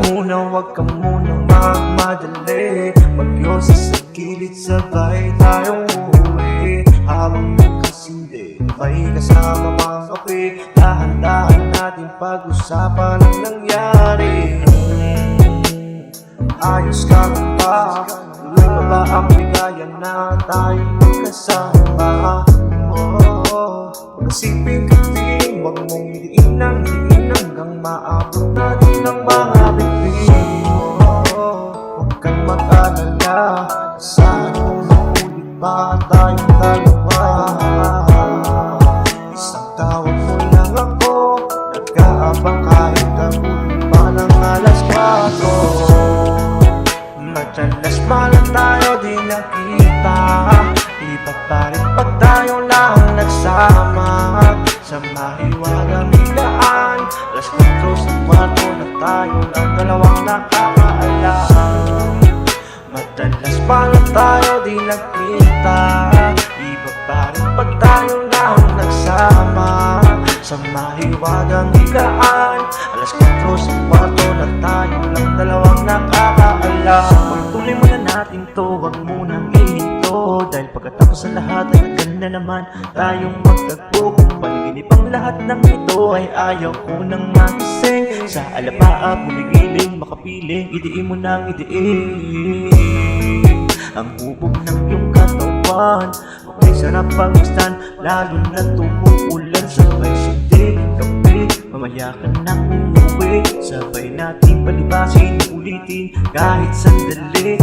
muna, wag ka munang magmadali. Magyosa sa gilid, sabay tayong uuwi. Habang nagkasindi, may kasama mga kape. Dahan-dahan natin pag-usapan ang nangyari. Ayos ka lang ba? Tuloy pa ba ang ligaya na tayo magkasama? Pag-asipin kating, wag mong hidiin ang hidiin hanggang maabot natin ang mga bibig. Huwag kang mag-alala, saan kung maulit pa tayong dalawa. Isang tawag mo lang ako, nag-aabang kahit abutin pa ng alas 4. Madalas malang tayo di nakita, iba pa rin pag tayo lang nagsama. Sa mahiwagang higaan, alas 4 sa kwarto na tayo lang dalawang nakakaalam. Madalas malang tayo di nakita, iba pa rin pag tayo lang nagsama. Sa mahiwagang higaan, alas 4 sa kwarto na tayo lang dalawang nakakaalam. Pagtuloy mo na natin to, wag munang ihinto, dahil pagkatapos sa lahat ay naganda naman tayong magtagpo. Kung panaginip ang lahat ng ito ay ayaw ko nang magising. Sa alabaa, bumigiling, makapiling, idiin mo nang idiin ang hubog ng iyong katawan. Okay, sarap pag-istan, lalo na tumuulan. Sabay sindi, kape, mamaya ka na umuwi. Sabay natin palibasin, ulitin kahit sandali.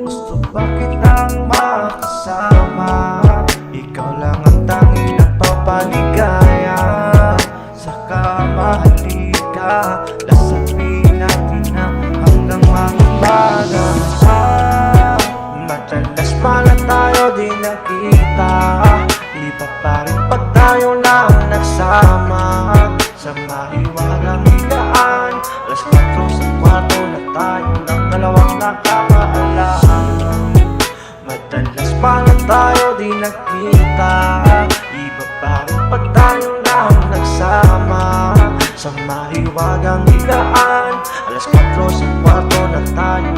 Gusto ba kitang makasama? Ikaw lang ang tanging nagpapaligaya. Saka mahalika, lasapin natin na hanggang mag-umaga. Madalas pala tayo di nakita, iba pa rin pag tayo lang nagsama. Sa mahiwagang higaan, alas 4 sa kwarto na tayo lang dalawang nakakaalam. Madalas pala tayo di nakita, iba pa rin pag tayo lang nagsama. Sa mahiwagang higaan, alas 4 sa kwarto na tayo